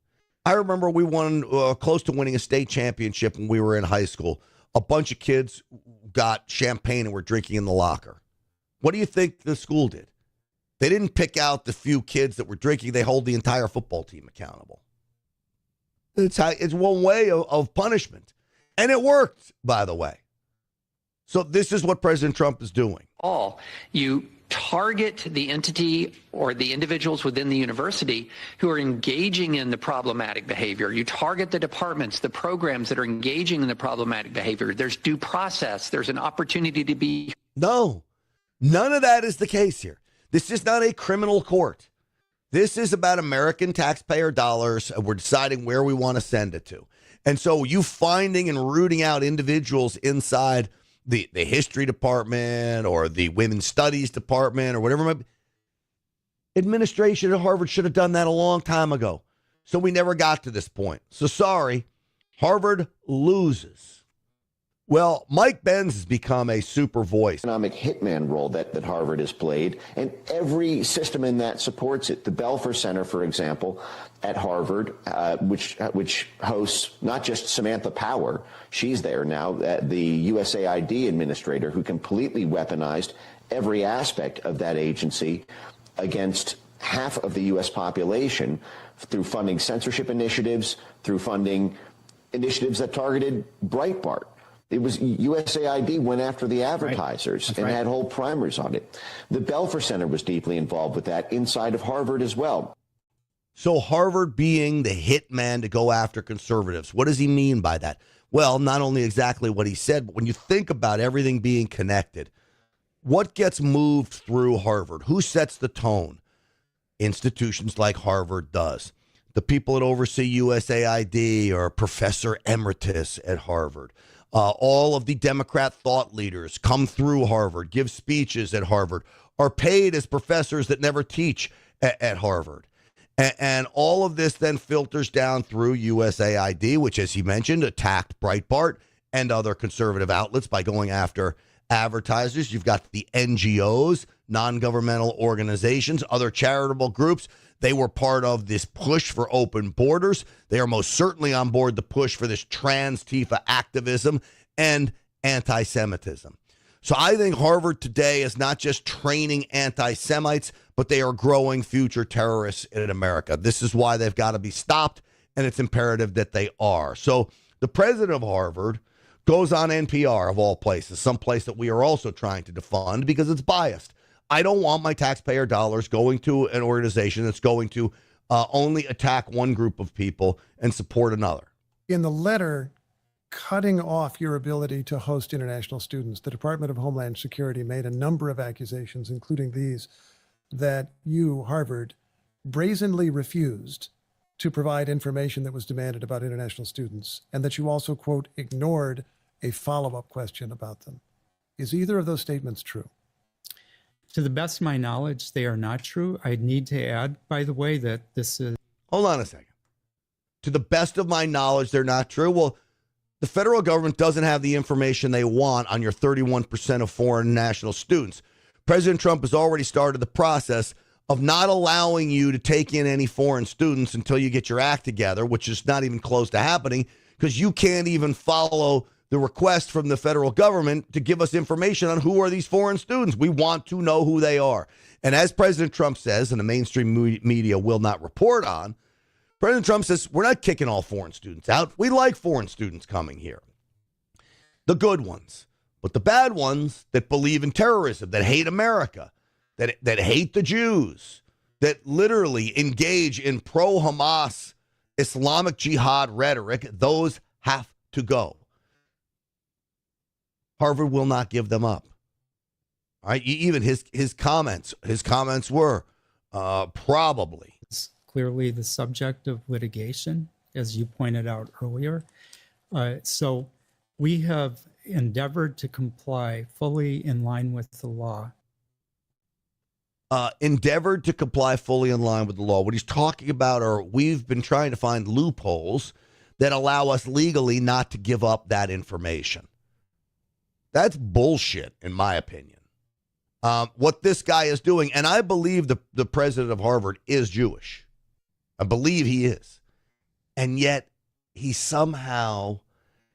I remember we won close to winning a state championship when we were in high school. A bunch of kids got champagne and were drinking in the locker. What do you think the school did? They didn't pick out the few kids that were drinking. They hold the entire football team accountable. It's one way of punishment. And it worked, by the way. So this is what President Trump is doing. You target the entity or the individuals within the university who are engaging in the problematic behavior. You target the departments, the programs that are engaging in the problematic behavior. There's due process. There's an opportunity to be. No, none of that is the case here. This is not a criminal court. This is about American taxpayer dollars, and we're deciding where we want to send it to. And so you finding and rooting out individuals inside the history department or the women's studies department or whatever. Administration at Harvard should have done that a long time ago. So we never got to this point. So sorry, Harvard loses. Well, Mike Benz has become a super voice. Economic hitman role that Harvard has played, and every system in that supports it. The Belfer Center, for example, at Harvard, which hosts not just Samantha Power, she's there now, the USAID administrator, who completely weaponized every aspect of that agency against half of the U.S. population through funding censorship initiatives, through funding initiatives that targeted Breitbart. It was USAID went after the advertisers and had whole primers on it. The Belfer Center was deeply involved with that inside of Harvard as well. So Harvard being the hitman to go after conservatives. What does he mean by that? Well, not only exactly what he said, but when you think about everything being connected, what gets moved through Harvard? Who sets the tone? Institutions like Harvard does. The people that oversee USAID are Professor Emeritus at Harvard. All of the Democrat thought leaders come through Harvard, give speeches at Harvard, are paid as professors that never teach at Harvard. And all of this then filters down through USAID, which, as he mentioned, attacked Breitbart and other conservative outlets by going after advertisers. You've got the NGOs, non-governmental organizations, other charitable groups. They were part of this push for open borders. They are most certainly on board the push for this Transtifa activism and anti-Semitism. So I think Harvard today is not just training anti-Semites, but they are growing future terrorists in America. This is why they've got to be stopped, and it's imperative that they are. So the president of Harvard goes on NPR, of all places, someplace that we are also trying to defund because it's biased. I don't want my taxpayer dollars going to an organization that's going to only attack one group of people and support another. In the letter cutting off your ability to host international students, the Department of Homeland Security made a number of accusations, including these, that you, Harvard, brazenly refused to provide information that was demanded about international students, and that you also, quote, ignored a follow-up question about them. Is either of those statements true? To the best of my knowledge, they are not true. I need to add, by the way, that this is... Hold on a second. To the best of my knowledge, they're not true. Well, the federal government doesn't have the information they want on your 31% of foreign national students. President Trump has already started the process of not allowing you to take in any foreign students until you get your act together, which is not even close to happening because you can't even follow the request from the federal government to give us information on who are these foreign students. We want to know who they are. And as President Trump says, and the mainstream media will not report on, President Trump says, we're not kicking all foreign students out. We like foreign students coming here. The good ones. But the bad ones that believe in terrorism, that hate America, that hate the Jews, that literally engage in pro-Hamas Islamic jihad rhetoric, those have to go. Harvard will not give them up. All right, even his comments were probably. It's clearly the subject of litigation, as you pointed out earlier. So we have endeavored to comply fully in line with the law. Endeavored to comply fully in line with the law. What he's talking about are we've been trying to find loopholes that allow us legally not to give up that information. That's bullshit, in my opinion. What this guy is doing, and I believe the president of Harvard is Jewish. I believe he is. And yet he somehow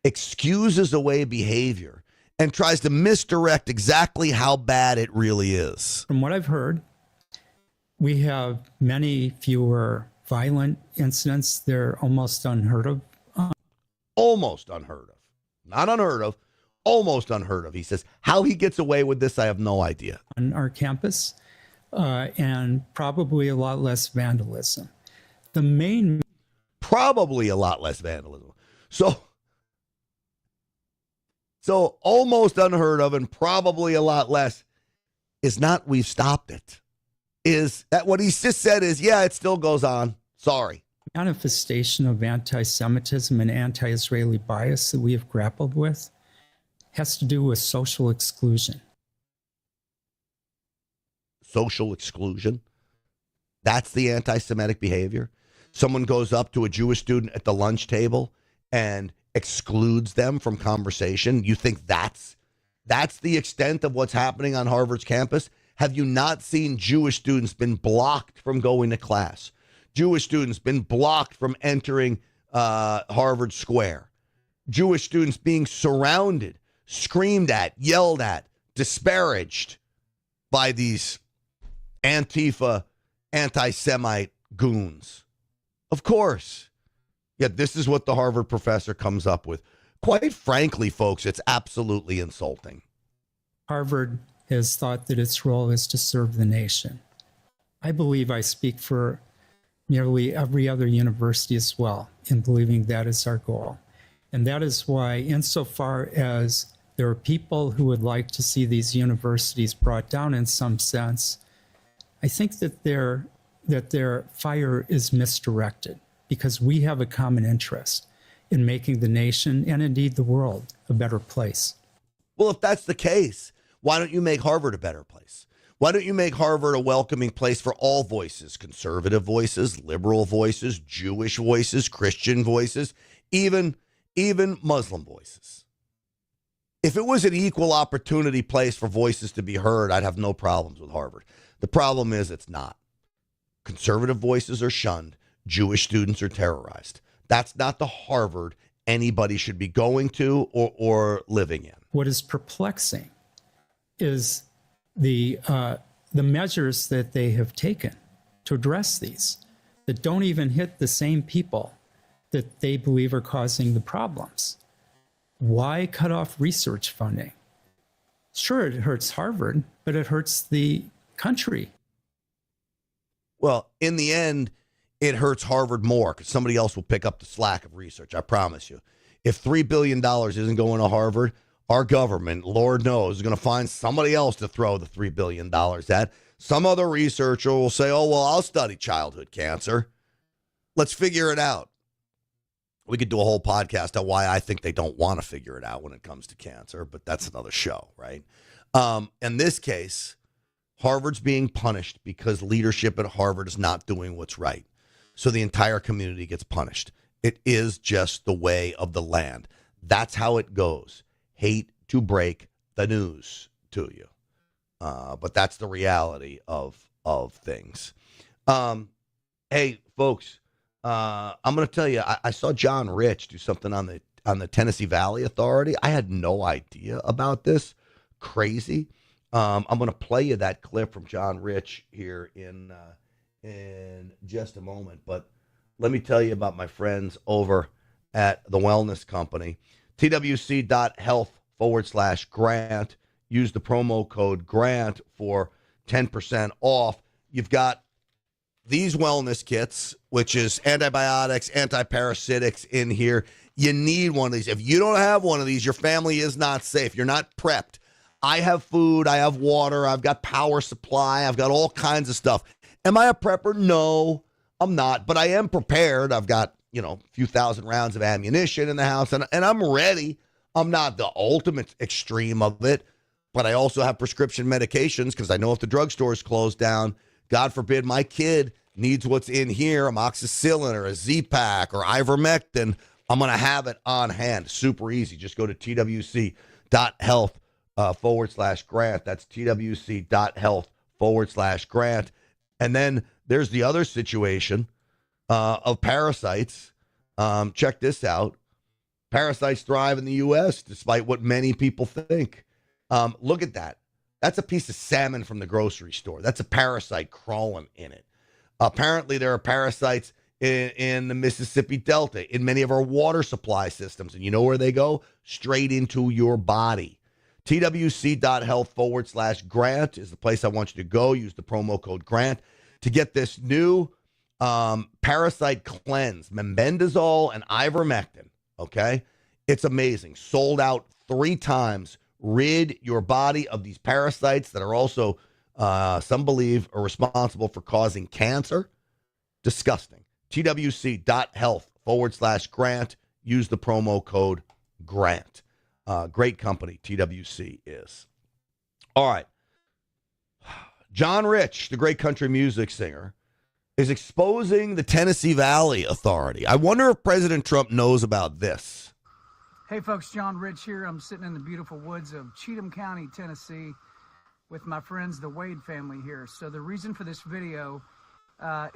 excuses away behavior and tries to misdirect exactly how bad it really is. From what I've heard, we have many fewer violent incidents, they're almost unheard of. Almost unheard of. Not unheard of. Almost unheard of. He says, how he gets away with this, I have no idea. On our campus, and probably a lot less vandalism. The main... Probably a lot less vandalism. So almost unheard of and probably a lot less is not we've stopped it. Is that what he just said is, yeah, it still goes on. Sorry. Manifestation of anti-Semitism and anti-Israeli bias that we have grappled with has to do with social exclusion. Social exclusion? That's the anti-Semitic behavior? Someone goes up to a Jewish student at the lunch table and excludes them from conversation. You think that's the extent of what's happening on Harvard's campus? Have you not seen Jewish students been blocked from going to class? Jewish students been blocked from entering Harvard Square. Jewish students being surrounded, screamed at, yelled at, disparaged by these Antifa, anti-Semite goons. Of course. Yet this is what the Harvard professor comes up with. Quite frankly, folks, it's absolutely insulting. Harvard has thought that its role is to serve the nation. I believe I speak for nearly every other university as well in believing that is our goal. And that is why, insofar as there are people who would like to see these universities brought down in some sense, I think that their fire is misdirected because we have a common interest in making the nation and indeed the world a better place. Well, if that's the case, why don't you make Harvard a better place? Why don't you make Harvard a welcoming place for all voices, conservative voices, liberal voices, Jewish voices, Christian voices, even Muslim voices? If it was an equal opportunity place for voices to be heard, I'd have no problems with Harvard. The problem is it's not. Conservative voices are shunned. Jewish students are terrorized. That's not the Harvard anybody should be going to or living in. What is perplexing is the measures that they have taken to address these that don't even hit the same people that they believe are causing the problems. Why cut off research funding? Sure, it hurts Harvard, but it hurts the country. Well, in the end, it hurts Harvard more because somebody else will pick up the slack of research. I promise you. If $3 billion isn't going to Harvard, our government, Lord knows, is going to find somebody else to throw the $3 billion at. Some other researcher will say, oh, well, I'll study childhood cancer. Let's figure it out. We could do a whole podcast on why I think they don't want to figure it out when it comes to cancer, but that's another show, right? In this case, Harvard's being punished because leadership at Harvard is not doing what's right. So the entire community gets punished. It is just the way of the land. That's how it goes. Hate to break the news to you. But that's the reality of things. Hey, folks, I'm going to tell you, I saw John Rich do something on the Tennessee Valley Authority. I had no idea about this. Crazy. I'm going to play you that clip from John Rich here in just a moment. But let me tell you about my friends over at the Wellness Company. TWC.health/grant. Use the promo code GRANT for 10% off. You've got these wellness kits, which is antibiotics, antiparasitics in here. You need one of these. If you don't have one of these, your family is not safe. You're not prepped. I have food. I have water. I've got power supply. I've got all kinds of stuff. Am I a prepper? No, I'm not, but I am prepared. I've got, a few thousand rounds of ammunition in the house, and I'm ready. I'm not the ultimate extreme of it, but I also have prescription medications because I know if the drugstore is closed down, God forbid my kid needs what's in here, amoxicillin or a Z-Pack or ivermectin, I'm going to have it on hand. Super easy. Just go to twc.health/grant. That's twc.health/grant. And then there's the other situation of parasites. Check this out. Parasites thrive in the U.S. despite what many people think. Look at that. That's a piece of salmon from the grocery store. That's a parasite crawling in it. Apparently, there are parasites in the Mississippi Delta, in many of our water supply systems. And you know where they go? Straight into your body. TWC.health/grant is the place I want you to go. Use the promo code GRANT to get this new parasite cleanse, mebendazole and ivermectin. Okay? It's amazing. Sold out 3 times. Rid your body of these parasites that are also, some believe, are responsible for causing cancer. Disgusting. TWC.health/grant. Use the promo code GRANT. Great company, TWC is. All right. John Rich, the great country music singer, is exposing the Tennessee Valley Authority. I wonder if President Trump knows about this. Hey, folks, John Rich here. I'm sitting in the beautiful woods of Cheatham County, Tennessee, with my friends, the Wade family here. So the reason for this video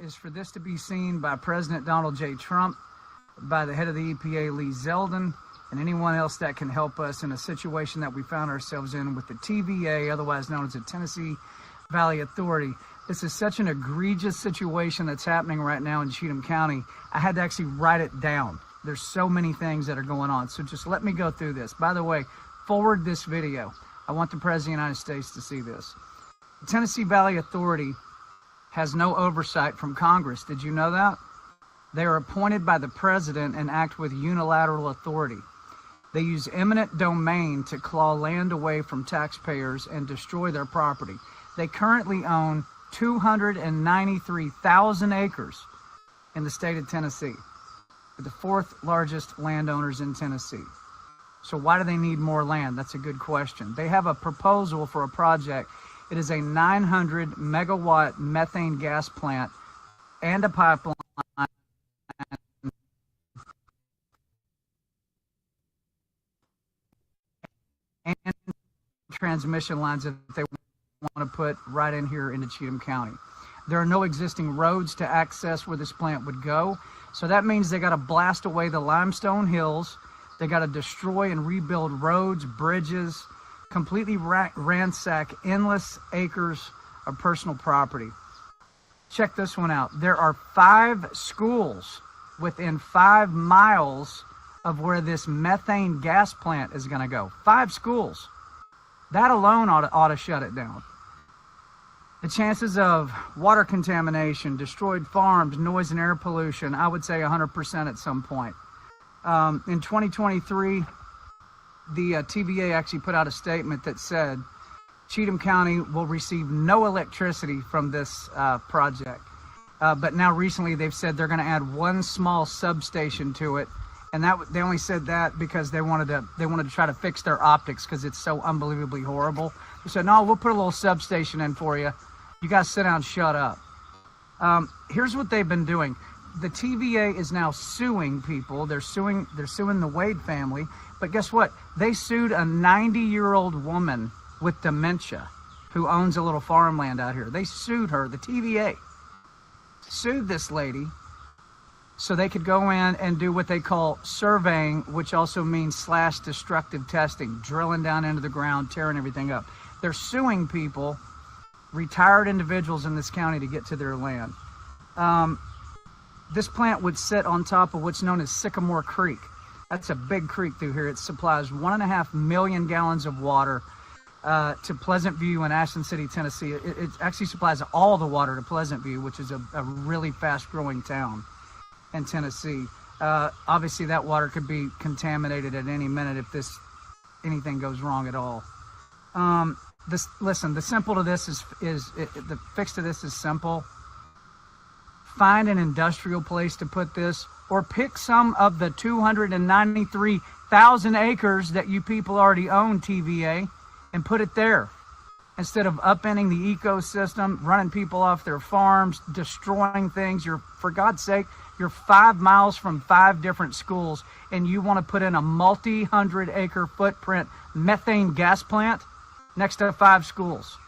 is for this to be seen by President Donald J. Trump, by the head of the EPA, Lee Zeldin, and anyone else that can help us in a situation that we found ourselves in with the TVA, otherwise known as the Tennessee Valley Authority. This is such an egregious situation that's happening right now in Cheatham County. I had to actually write it down. There's so many things that are going on. So just let me go through this. By the way, forward this video. I want the President of the United States to see this. The Tennessee Valley Authority has no oversight from Congress. Did you know that? They are appointed by the President and act with unilateral authority. They use eminent domain to claw land away from taxpayers and destroy their property. They currently own 293,000 acres in the state of Tennessee. They're the 4th largest landowners in Tennessee. So why do they need more land? That's a good question. They have a proposal for a project. It is a 900 megawatt methane gas plant and a pipeline and transmission lines that they want to put right in here into Cheatham County. There are no existing roads to access where this plant would go. So that means they got to blast away the limestone hills. They got to destroy and rebuild roads, bridges, completely ransack endless acres of personal property. Check this one out. There are 5 schools within 5 miles of where this methane gas plant is going to go. 5 schools. That alone ought to shut it down. The chances of water contamination, destroyed farms, noise and air pollution, I would say 100% at some point. In 2023, the TVA actually put out a statement that said Cheatham County will receive no electricity from this project. But now recently they've said they're going to add 1 small substation to it. And that they only said that because they wanted to try to fix their optics because it's so unbelievably horrible. They said, no, we'll put a little substation in for you. You guys sit down and shut up. Here's what they've been doing. The TVA is now suing people. They're suing the Wade family. But guess what? They sued a 90-year-old woman with dementia who owns a little farmland out here. They sued her. The TVA sued this lady so they could go in and do what they call surveying, which also means /destructive testing, drilling down into the ground, tearing everything up. They're suing people, retired individuals in this county, to get to their land. This plant would sit on top of what's known as Sycamore Creek. That's a big creek through here. It supplies 1.5 million gallons of water to Pleasant View and Ashland City, Tennessee. It actually supplies all the water to Pleasant View, which is a really fast-growing town in Tennessee. Obviously, that water could be contaminated at any minute if anything goes wrong at all. Listen, the fix to this is simple. Find an industrial place to put this, or pick some of the 293,000 acres that you people already own, TVA, and put it there. Instead of upending the ecosystem, running people off their farms, destroying things. For God's sake, you're 5 miles from 5 different schools, and you want to put in a multi-100-acre footprint methane gas plant next to 5 schools.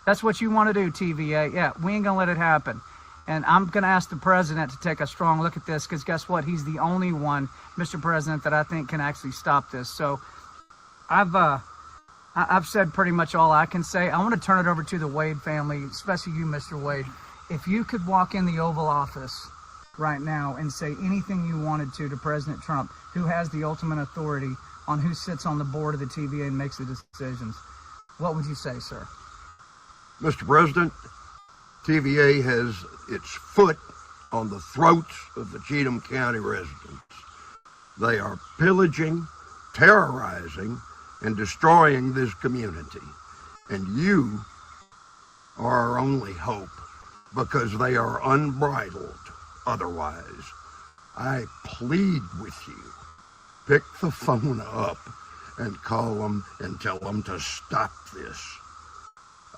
That's what you want to do, TVA. Yeah, we ain't going to let it happen. And I'm going to ask the president to take a strong look at this, because guess what? He's the only one, Mr. President, that I think can actually stop this. So I've said pretty much all I can say. I want to turn it over to the Wade family, especially you, Mr. Wade. If you could walk in the Oval Office right now and say anything you wanted to President Trump, who has the ultimate authority on who sits on the board of the TVA and makes the decisions, what would you say, sir? Mr. President, TVA has its foot on the throats of the Cheatham County residents. They are pillaging, terrorizing, and destroying this community. And you are our only hope, because they are unbridled otherwise. I plead with you, pick the phone up and call them and tell them to stop this.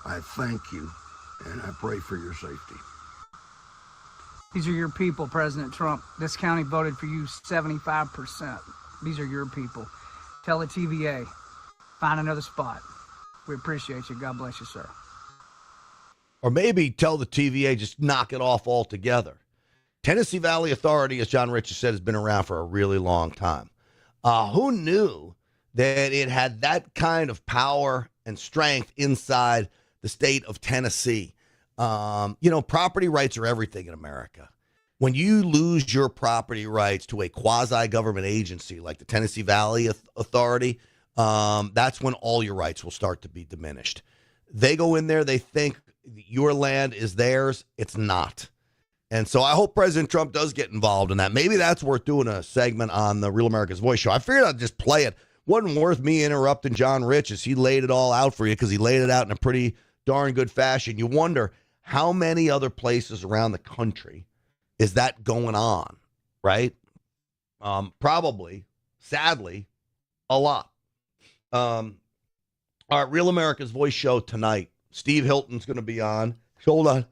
I thank you, and I pray for your safety. These are your people, President Trump. This county voted for you 75%. These are your people. Tell the TVA, find another spot. We appreciate you. God bless you, sir. Or maybe tell the TVA, just knock it off altogether. Tennessee Valley Authority, as John Rich has said, has been around for a really long time. Who knew that it had that kind of power and strength inside the state of Tennessee? Property rights are everything in America. When you lose your property rights to a quasi-government agency like the Tennessee Valley Authority, that's when all your rights will start to be diminished. They go in there, they think your land is theirs. It's not. And so I hope President Trump does get involved in that. Maybe that's worth doing a segment on the Real America's Voice show. I figured I'd just play it. Wasn't worth me interrupting John Rich as he laid it all out for you, because he laid it out in a pretty darn good fashion. You wonder how many other places around the country is that going on, right? Probably, sadly, a lot. All right, Real America's Voice show tonight. Steve Hilton's going to be on. Hold on.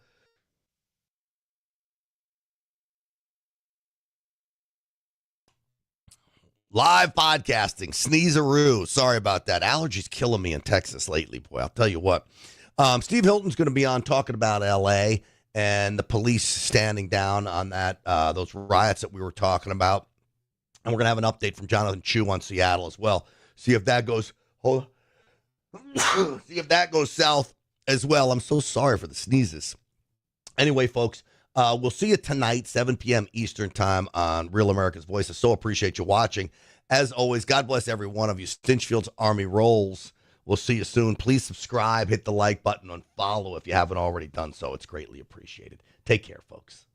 Live podcasting, sneezeroo. Sorry about that. Allergies killing me in Texas lately, boy. I'll tell you what. Steve Hilton's going to be on talking about L.A. and the police standing down on that those riots that we were talking about. And we're going to have an update from Jonathan Chu on Seattle as well. See if that goes. See if that goes south as well. I'm so sorry for the sneezes. Anyway, folks, we'll see you tonight, 7 p.m. Eastern time on Real America's Voice. I so appreciate you watching. As always, God bless every one of you. Stinchfield's Army rolls. We'll see you soon. Please subscribe, hit the like button, and follow if you haven't already done so. It's greatly appreciated. Take care, folks.